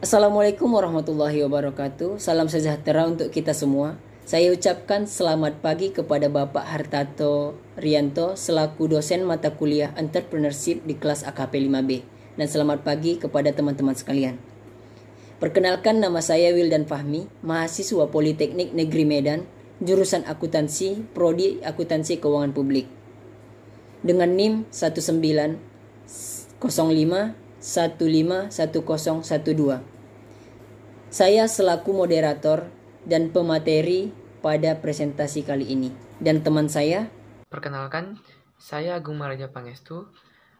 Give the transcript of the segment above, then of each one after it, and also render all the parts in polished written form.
Assalamualaikum warahmatullahi wabarakatuh. Salam sejahtera untuk kita semua. Saya ucapkan selamat pagi kepada Bapak Hartato Rianto selaku dosen mata kuliah Entrepreneurship di kelas AKP 5B. Dan selamat pagi kepada teman-teman sekalian. Perkenalkan, nama saya Wildan Fahmi, mahasiswa Politeknik Negeri Medan, jurusan akuntansi, prodi akuntansi keuangan publik. Dengan NIM 1905151012. Saya selaku moderator dan pemateri pada presentasi kali ini. Dan teman saya, Perkenalkan, saya Agung Maraja Pangestu,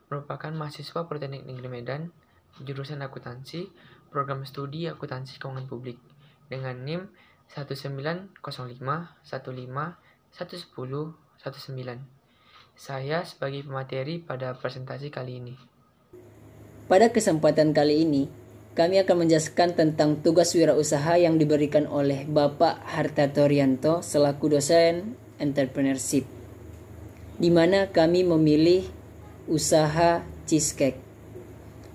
merupakan mahasiswa Politeknik Negeri Medan, jurusan akuntansi, program studi akuntansi keuangan publik, dengan NIM 190515111019. Saya sebagai pemateri pada presentasi kali ini. pada kesempatan kali ini, kami akan menjelaskan tentang tugas wirausaha yang diberikan oleh Bapak Hartato Rianto selaku dosen entrepreneurship, di mana kami memilih usaha cheesecake.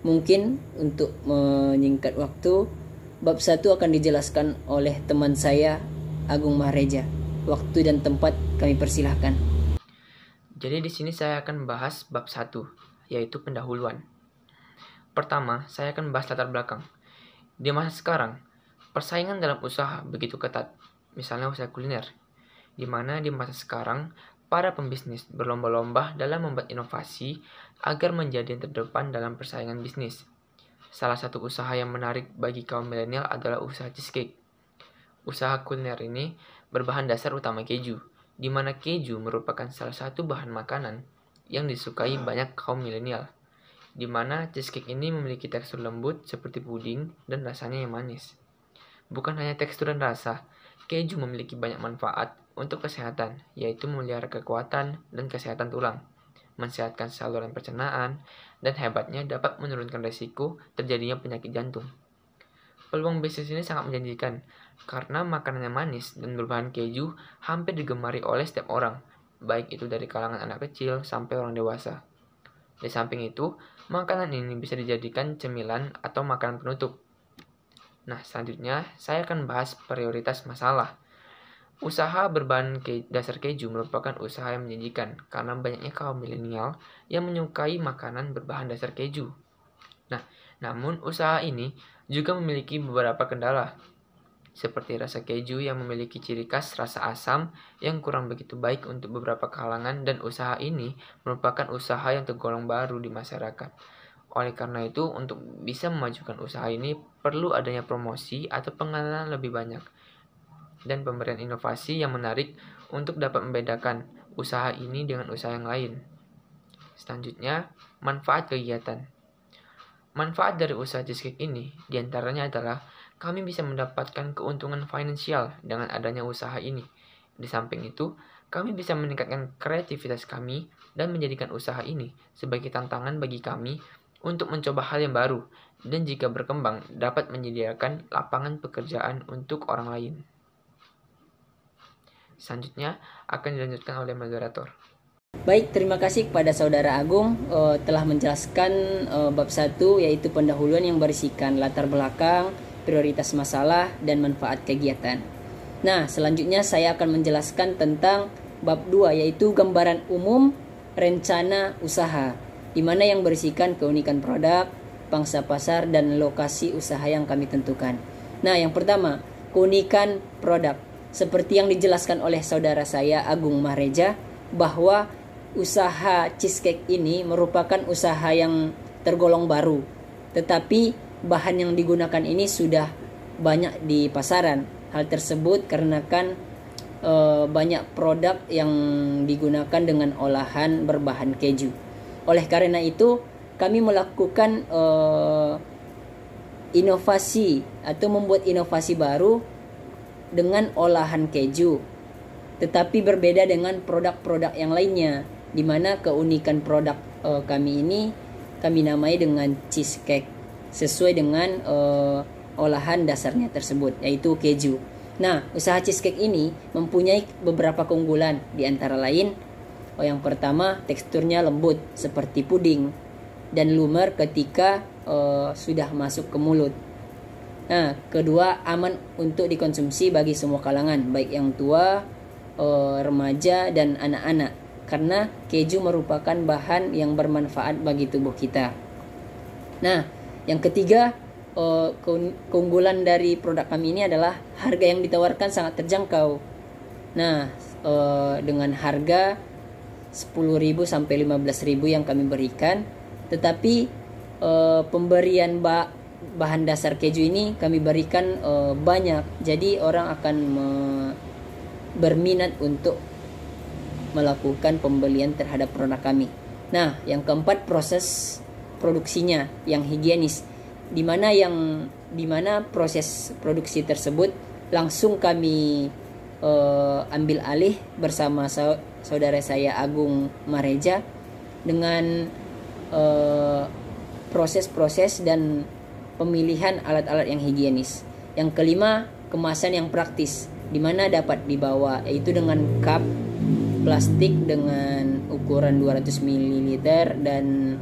Mungkin untuk menyingkat waktu, bab 1 akan dijelaskan oleh teman saya Agung Mahreja. Waktu dan tempat kami persilahkan. Jadi di sini saya akan membahas bab 1, yaitu pendahuluan. Pertama, saya akan membahas latar belakang. Di masa sekarang, persaingan dalam usaha begitu ketat, misalnya usaha kuliner, di mana di masa sekarang, para pembisnis berlomba-lomba dalam membuat inovasi agar menjadi yang terdepan dalam persaingan bisnis. Salah satu usaha yang menarik bagi kaum milenial adalah usaha cheesecake. Usaha kuliner ini berbahan dasar utama keju, di mana keju merupakan salah satu bahan makanan yang disukai banyak kaum milenial, di mana cheesecake ini memiliki tekstur lembut seperti puding dan rasanya yang manis. Bukan hanya tekstur dan rasa, keju memiliki banyak manfaat untuk kesehatan, yaitu memelihara kekuatan dan kesehatan tulang, mensehatkan saluran pencernaan, dan hebatnya dapat menurunkan resiko terjadinya penyakit jantung. Peluang bisnis ini sangat menjanjikan, karena makanannya manis dan berbahan keju hampir digemari oleh setiap orang, baik itu dari kalangan anak kecil sampai orang dewasa. Di samping itu, makanan ini bisa dijadikan cemilan atau makanan penutup. Nah, selanjutnya saya akan bahas prioritas masalah. Usaha berbahan dasar keju merupakan usaha yang menjanjikan karena banyaknya kaum milenial yang menyukai makanan berbahan dasar keju. Nah, namun usaha ini juga memiliki beberapa kendala, seperti rasa keju yang memiliki ciri khas rasa asam yang kurang begitu baik untuk beberapa kalangan, dan usaha ini merupakan usaha yang tergolong baru di masyarakat. Oleh karena itu, untuk bisa memajukan usaha ini perlu adanya promosi atau pengenalan lebih banyak dan pemberian inovasi yang menarik untuk dapat membedakan usaha ini dengan usaha yang lain. Selanjutnya, manfaat kegiatan. Manfaat dari usaha cheesecake ini diantaranya adalah kami bisa mendapatkan keuntungan finansial dengan adanya usaha ini. Di samping itu, kami bisa meningkatkan kreativitas kami dan menjadikan usaha ini sebagai tantangan bagi kami untuk mencoba hal yang baru, dan jika berkembang dapat menyediakan lapangan pekerjaan untuk orang lain. Selanjutnya akan dilanjutkan oleh moderator. Baik, terima kasih kepada Saudara Agung telah menjelaskan bab 1, yaitu pendahuluan yang berisikan latar belakang, prioritas masalah, dan manfaat kegiatan. Nah, selanjutnya saya akan menjelaskan tentang bab 2, yaitu gambaran umum rencana usaha, di mana yang berisikan keunikan produk, pangsa pasar, dan lokasi usaha yang kami tentukan. Nah, yang pertama, keunikan produk. Seperti yang dijelaskan oleh saudara saya Agung Mahreja, bahwa usaha cheesecake ini merupakan usaha yang tergolong baru, tetapi bahan yang digunakan ini sudah banyak di pasaran. Hal tersebut karena banyak produk yang digunakan dengan olahan berbahan keju. Oleh karena itu, kami melakukan inovasi atau membuat inovasi baru dengan olahan keju, tetapi berbeda dengan produk-produk yang lainnya, di mana keunikan produk kami ini kami namai dengan cheesecake, sesuai dengan olahan dasarnya tersebut, yaitu keju. Nah, usaha cheesecake ini mempunyai beberapa keunggulan, di antara lain, yang pertama, teksturnya lembut seperti puding dan lumer ketika sudah masuk ke mulut. Nah, kedua, aman untuk dikonsumsi bagi semua kalangan, baik yang tua, remaja, dan anak-anak. Karena keju merupakan bahan yang bermanfaat bagi tubuh kita. Nah, yang ketiga, keunggulan dari produk kami ini adalah harga yang ditawarkan sangat terjangkau. Nah, dengan harga 10.000 sampai 15.000 yang kami berikan, tetapi pemberian bahan dasar keju ini kami berikan banyak, jadi orang akan berminat untuk melakukan pembelian terhadap produk kami. Nah, yang keempat, proses produksinya yang higienis, dimana proses produksi tersebut langsung kami ambil alih bersama saudara saya Agung Mareja dengan proses-proses dan pemilihan alat-alat yang higienis. Yang kelima, kemasan yang praktis, dimana dapat dibawa, yaitu dengan cup plastik dengan ukuran 200 ml dan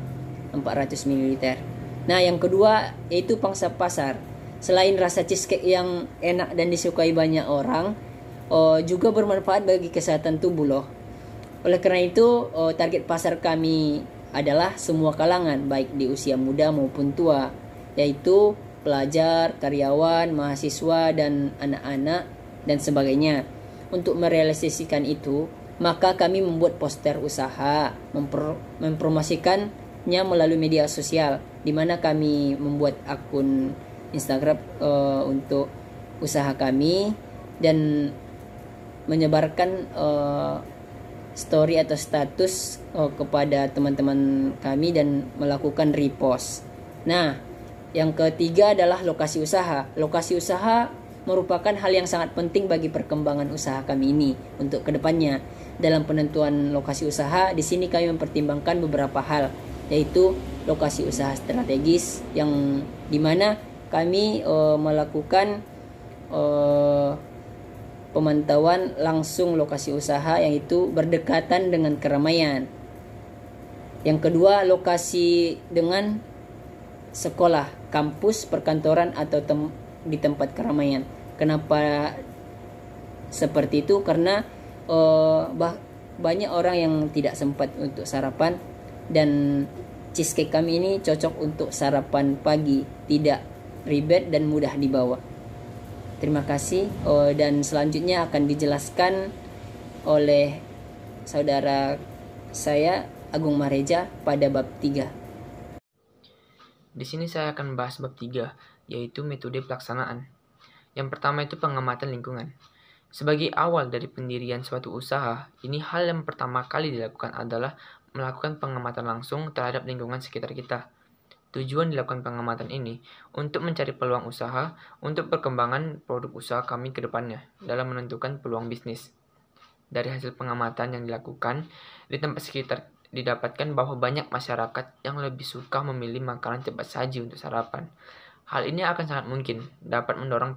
400 ml. Nah, yang kedua yaitu pangsa pasar. Selain rasa cheesecake yang enak dan disukai banyak orang, juga bermanfaat bagi kesehatan tubuh loh. Oleh karena itu, target pasar kami adalah semua kalangan, baik di usia muda maupun tua, yaitu pelajar, karyawan, mahasiswa, dan anak-anak, dan sebagainya. Untuk merealisasikan itu, maka kami membuat poster usaha, mempromosikannya melalui media sosial, di mana kami membuat akun Instagram untuk usaha kami, dan menyebarkan story atau status kepada teman-teman kami dan melakukan repost. Nah, yang ketiga adalah lokasi usaha. Lokasi usaha merupakan hal yang sangat penting bagi perkembangan usaha kami ini untuk kedepannya. Dalam penentuan lokasi usaha, di sini kami mempertimbangkan beberapa hal, yaitu lokasi usaha strategis, yang dimana kami melakukan pemantauan langsung lokasi usaha, yaitu berdekatan dengan keramaian. Yang kedua, lokasi dengan sekolah, kampus, perkantoran, atau di tempat keramaian. Kenapa seperti itu? Karena banyak orang yang tidak sempat untuk sarapan, dan cheesecake kami ini cocok untuk sarapan pagi, tidak ribet dan mudah dibawa. Terima kasih, dan selanjutnya akan dijelaskan oleh saudara saya Agung Mareja pada bab 3. Di sini saya akan bahas bab 3, yaitu metode pelaksanaan. Yang pertama itu pengamatan lingkungan. Sebagai awal dari pendirian suatu usaha, ini hal yang pertama kali dilakukan adalah melakukan pengamatan langsung terhadap lingkungan sekitar kita. Tujuan dilakukan pengamatan ini untuk mencari peluang usaha untuk perkembangan produk usaha kami ke depannya dalam menentukan peluang bisnis. Dari hasil pengamatan yang dilakukan di tempat sekitar, didapatkan bahwa banyak masyarakat yang lebih suka memilih makanan cepat saji untuk sarapan. Hal ini akan sangat mungkin dapat mendorong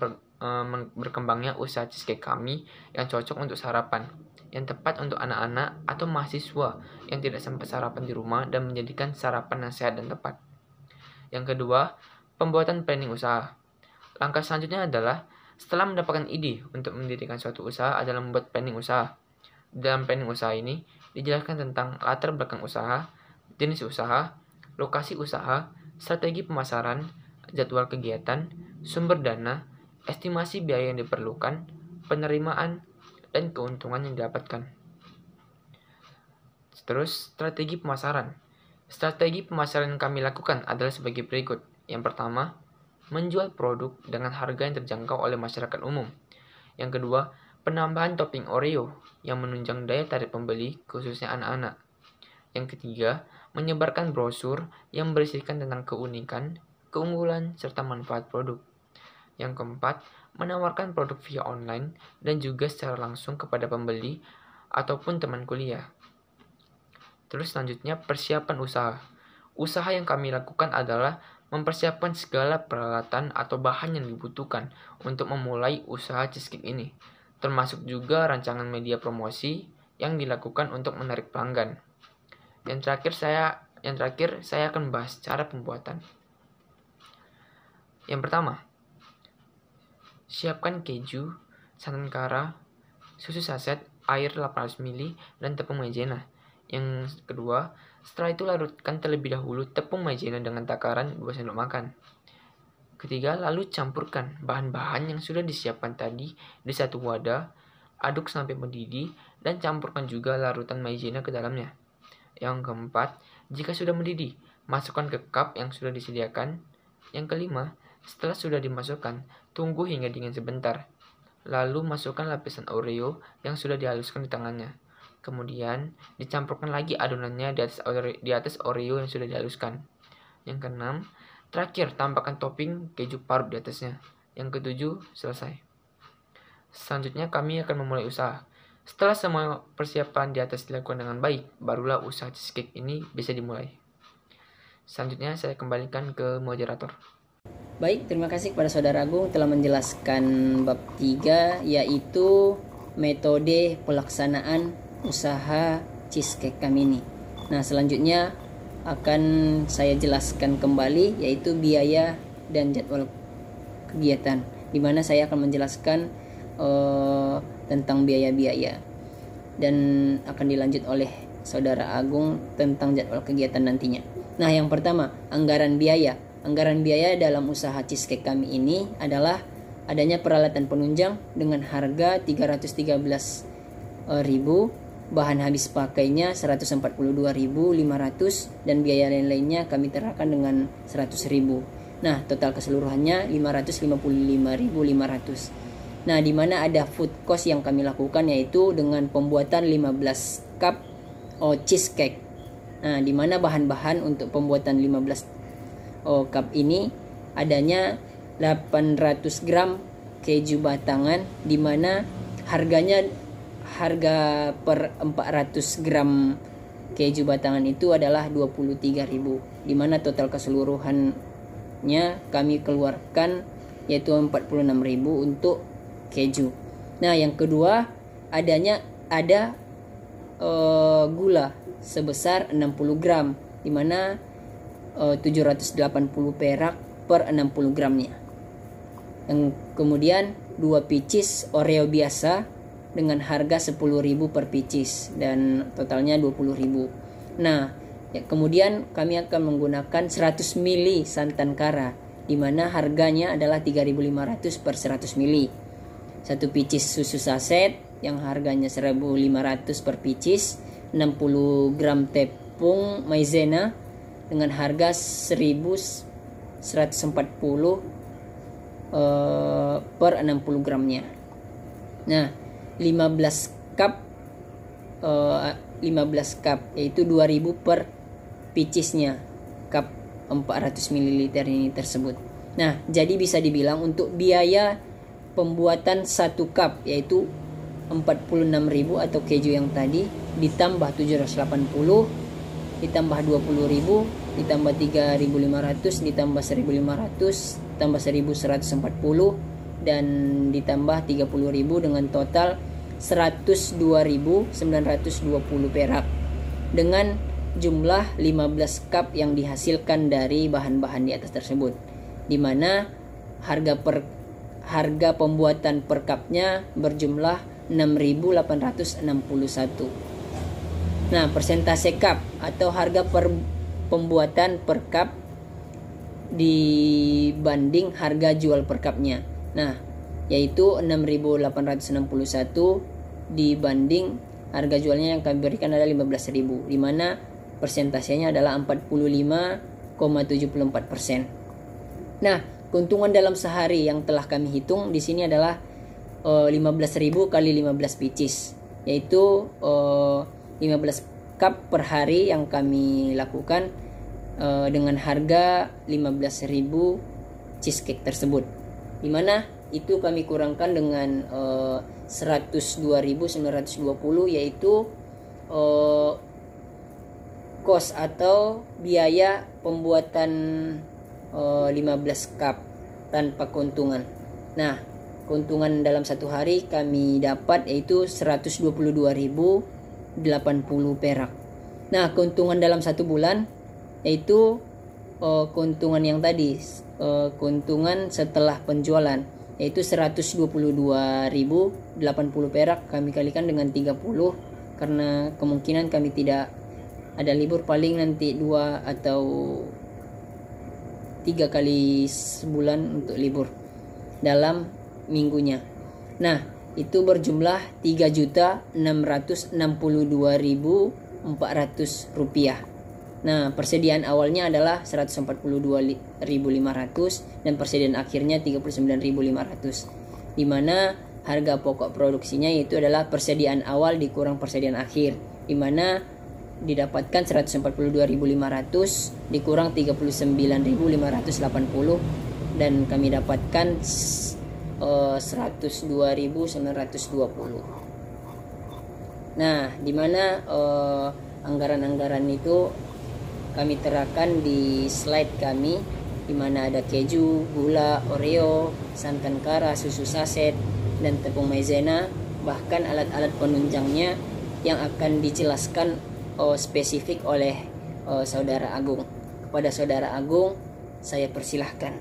berkembangnya usaha cheesecake kami yang cocok untuk sarapan, yang tepat untuk anak-anak atau mahasiswa yang tidak sempat sarapan di rumah dan menjadikan sarapan yang sehat dan tepat. Yang kedua, pembuatan planning usaha. Langkah selanjutnya adalah setelah mendapatkan ide untuk mendirikan suatu usaha adalah membuat planning usaha. Dalam planning usaha ini dijelaskan tentang latar belakang usaha, jenis usaha, lokasi usaha, strategi pemasaran, jadwal kegiatan, sumber dana, estimasi biaya yang diperlukan, penerimaan, dan keuntungan yang didapatkan. Terus, strategi pemasaran. Strategi pemasaran yang kami lakukan adalah sebagai berikut. Yang pertama, menjual produk dengan harga yang terjangkau oleh masyarakat umum. Yang kedua, penambahan topping Oreo yang menunjang daya tarik pembeli, khususnya anak-anak. Yang ketiga, menyebarkan brosur yang berisikan tentang keunikan, keunggulan, serta manfaat produk. Yang keempat, menawarkan produk via online dan juga secara langsung kepada pembeli ataupun teman kuliah. Terus selanjutnya, persiapan usaha. Usaha yang kami lakukan adalah mempersiapkan segala peralatan atau bahan yang dibutuhkan untuk memulai usaha cheesecake ini, termasuk juga rancangan media promosi yang dilakukan untuk menarik pelanggan. Yang terakhir saya akan bahas cara pembuatan. Yang pertama, Siapkan keju, santan kara, susu saset, air 800 ml, dan tepung maizena. Yang kedua, setelah itu larutkan terlebih dahulu tepung maizena dengan takaran 2 sendok makan. Ketiga, lalu campurkan bahan-bahan yang sudah disiapkan tadi di satu wadah, aduk sampai mendidih, dan campurkan juga larutan maizena ke dalamnya. Yang keempat, jika sudah mendidih, masukkan ke cup yang sudah disediakan. Yang kelima, setelah sudah dimasukkan, tunggu hingga dingin sebentar. Lalu masukkan lapisan Oreo yang sudah dihaluskan di tangannya. Kemudian, dicampurkan lagi adonannya di atas Oreo yang sudah dihaluskan. Yang keenam, terakhir tambahkan topping keju parut di atasnya. Yang ketujuh, selesai. Selanjutnya kami akan memulai usaha. Setelah semua persiapan di atas dilakukan dengan baik, barulah usaha cheesecake ini bisa dimulai. Selanjutnya saya kembalikan ke moderator. Baik, terima kasih kepada Saudara Agung telah menjelaskan bab 3, yaitu metode pelaksanaan usaha cheesecake kami ini. Nah, selanjutnya akan saya jelaskan kembali, yaitu biaya dan jadwal kegiatan, di mana saya akan menjelaskan tentang biaya-biaya, dan akan dilanjut oleh Saudara Agung tentang jadwal kegiatan nantinya. Nah, yang pertama, anggaran biaya. Anggaran biaya dalam usaha cheesecake kami ini adalah adanya peralatan penunjang dengan harga 313.000, bahan habis pakainya 142.500, dan biaya lain-lainnya kami terapkan dengan 100.000. Nah, total keseluruhannya 555.500. Nah, di mana ada food cost yang kami lakukan, yaitu dengan pembuatan 15 cup cheesecake. Nah, di mana bahan-bahan untuk pembuatan 15 cup ini adanya 800 gram keju batangan, di mana harga per 400 gram keju batangan itu adalah 23.000, di mana total keseluruhannya kami keluarkan yaitu 46.000 untuk keju. Nah, yang kedua ada gula sebesar 60 gram, di mana 780 perak per 60 gramnya. Yang kemudian 2 pieces Oreo biasa dengan harga 10.000 per pieces, dan totalnya 20.000. Nah, kemudian kami akan menggunakan 100 ml santan kara, di mana harganya adalah 3.500 per 100 ml. 1 pieces susu saset yang harganya 1.500 per pieces, 60 gram tepung maizena dengan harga 1.140 per 60 gramnya. Nah, 15 cup yaitu 2.000 per pieces-nya, cup 400 ml ini tersebut. Nah, jadi bisa dibilang untuk biaya pembuatan 1 cup yaitu 46.000 atau keju yang tadi ditambah 780 ditambah 20.000 ditambah 3.500 ditambah 1.500 tambah 1.140 dan ditambah 30.000 dengan total 102.920 perak, dengan jumlah 15 cup yang dihasilkan dari bahan-bahan di atas tersebut, di mana harga pembuatan per cupnya berjumlah 6.861. Nah, persentase cup atau harga per pembuatan per cup dibanding harga jual per cupnya. Nah, yaitu 6.861 dibanding harga jualnya yang kami berikan adalah 15.000, di mana persentasenya adalah 45,74%. Nah, keuntungan dalam sehari yang telah kami hitung di sini adalah 15.000 kali 15 pieces, yaitu 15 cup per hari yang kami lakukan dengan harga 15.000 cheesecake tersebut, di mana itu kami kurangkan dengan 102.920 yaitu cost atau biaya pembuatan 15 cup tanpa keuntungan. Nah, keuntungan dalam satu hari kami dapat yaitu 122.080 perak. Nah, keuntungan dalam satu bulan yaitu keuntungan yang tadi, keuntungan setelah penjualan yaitu 122.080 perak kami kalikan dengan 30, karena kemungkinan kami tidak ada libur, paling nanti 2 atau 3 kali sebulan untuk libur dalam minggunya. Nah, itu berjumlah 3.662.400 rupiah. Nah, persediaan awalnya adalah 142.500 dan persediaan akhirnya 39.500, di mana harga pokok produksinya yaitu adalah persediaan awal dikurang persediaan akhir, di mana didapatkan 142.500 dikurang 39.580 dan kami dapatkan 102.920. Nah, di mana anggaran-anggaran itu kami terapkan di slide kami, di mana ada keju, gula, Oreo, santan kara, susu saset, dan tepung maizena, bahkan alat-alat penunjangnya yang akan dijelaskan spesifik oleh Saudara Agung. Kepada Saudara Agung, saya persilahkan.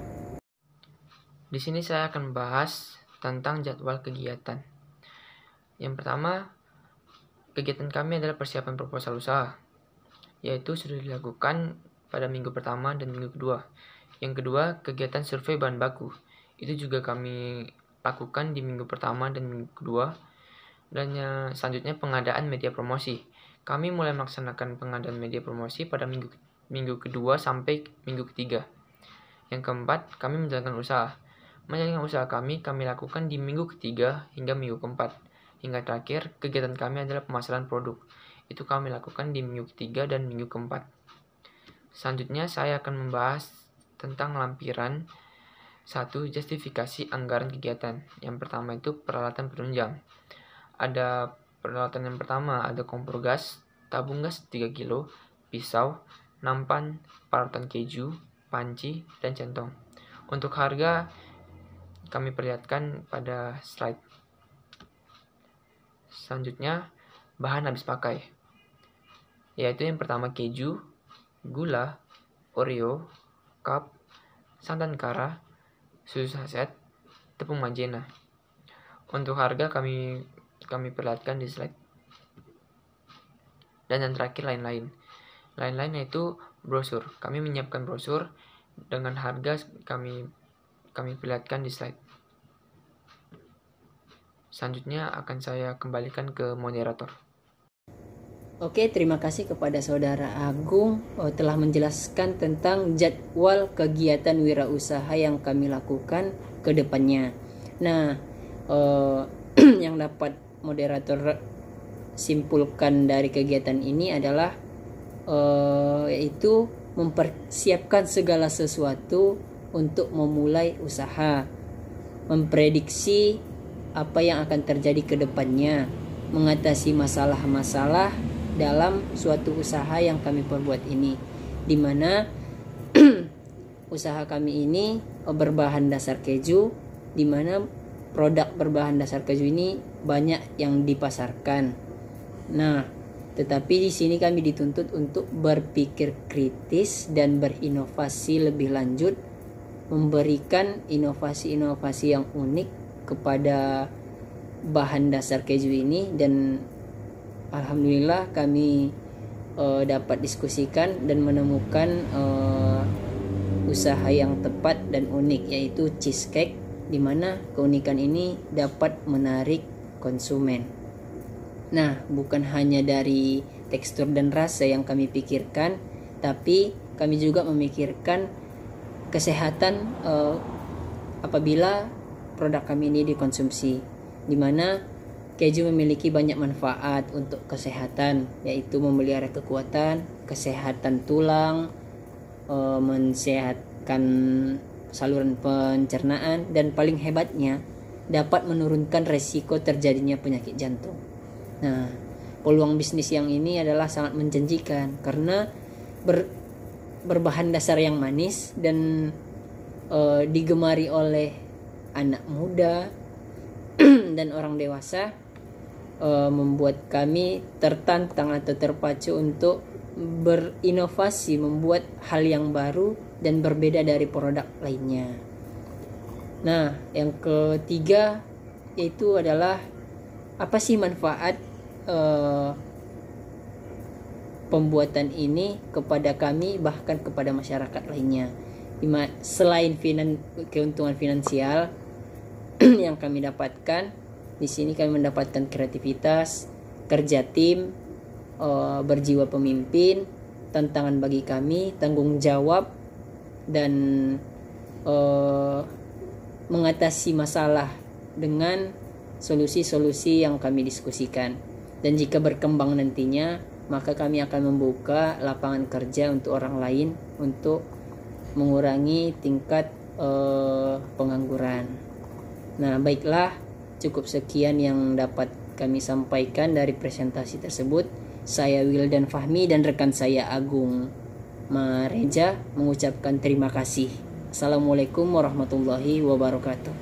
Di sini saya akan bahas tentang jadwal kegiatan. Yang pertama, kegiatan kami adalah persiapan proposal usaha, yaitu sudah dilakukan pada minggu pertama dan minggu kedua. Yang kedua, kegiatan survei bahan baku. Itu juga kami lakukan di minggu pertama dan minggu kedua. Dan selanjutnya pengadaan media promosi. Kami mulai melaksanakan pengadaan media promosi pada minggu kedua sampai minggu ketiga. Yang keempat, kami menjalankan usaha. Menjalankan usaha kami lakukan di minggu ketiga hingga minggu keempat. Hingga terakhir, kegiatan kami adalah pemasaran produk. Itu kami lakukan di minggu ketiga dan minggu keempat. Selanjutnya saya akan membahas tentang lampiran 1. Justifikasi anggaran kegiatan. Yang pertama itu peralatan penunjang. Ada peralatan yang pertama, ada kompor gas, tabung gas 3 kg, pisau, nampan, parutan keju, panci, dan centong. Untuk harga kami perlihatkan pada slide. Selanjutnya, bahan habis pakai, yaitu yang pertama keju, gula, Oreo, cup, santan kara, susu saset, tepung maizena. Untuk harga kami perlihatkan di slide. Dan yang terakhir lain-lain. Lain-lain yaitu brosur. Kami menyiapkan brosur dengan harga kami perlihatkan di slide. Selanjutnya akan saya kembalikan ke moderator. Oke, terima kasih kepada Saudara Agung telah menjelaskan tentang jadwal kegiatan wirausaha yang kami lakukan ke depannya. Nah, yang dapat moderator simpulkan dari kegiatan ini adalah yaitu mempersiapkan segala sesuatu untuk memulai usaha, memprediksi apa yang akan terjadi ke depannya, mengatasi masalah-masalah dalam suatu usaha yang kami perbuat ini, di mana usaha kami ini berbahan dasar keju, di mana produk berbahan dasar keju ini banyak yang dipasarkan. Nah, tetapi di sini kami dituntut untuk berpikir kritis dan berinovasi lebih lanjut, memberikan inovasi-inovasi yang unik kepada bahan dasar keju ini, dan alhamdulillah kami dapat diskusikan dan menemukan usaha yang tepat dan unik, yaitu cheesecake, di mana keunikan ini dapat menarik konsumen. Nah, bukan hanya dari tekstur dan rasa yang kami pikirkan, tapi kami juga memikirkan kesehatan apabila produk kami ini dikonsumsi, di mana keju memiliki banyak manfaat untuk kesehatan, yaitu memelihara kekuatan, kesehatan tulang, mensehatkan saluran pencernaan, dan paling hebatnya dapat menurunkan resiko terjadinya penyakit jantung. Nah, peluang bisnis yang ini adalah sangat menjanjikan karena berbahan dasar yang manis dan digemari oleh anak muda dan orang dewasa, membuat kami tertantang atau terpacu untuk berinovasi, membuat hal yang baru dan berbeda dari produk lainnya. Nah, yang ketiga yaitu adalah apa sih manfaat pembuatan ini kepada kami bahkan kepada masyarakat lainnya. Selain keuntungan finansial yang kami dapatkan, di sini kami mendapatkan kreativitas, kerja tim, berjiwa pemimpin, tantangan bagi kami, tanggung jawab, dan mengatasi masalah dengan solusi-solusi yang kami diskusikan. Dan jika berkembang nantinya, maka kami akan membuka lapangan kerja untuk orang lain untuk mengurangi tingkat pengangguran. Nah, baiklah, cukup sekian yang dapat kami sampaikan dari presentasi tersebut. Saya Wildan Fahmi dan rekan saya Agung Mareja mengucapkan terima kasih. Assalamualaikum warahmatullahi wabarakatuh.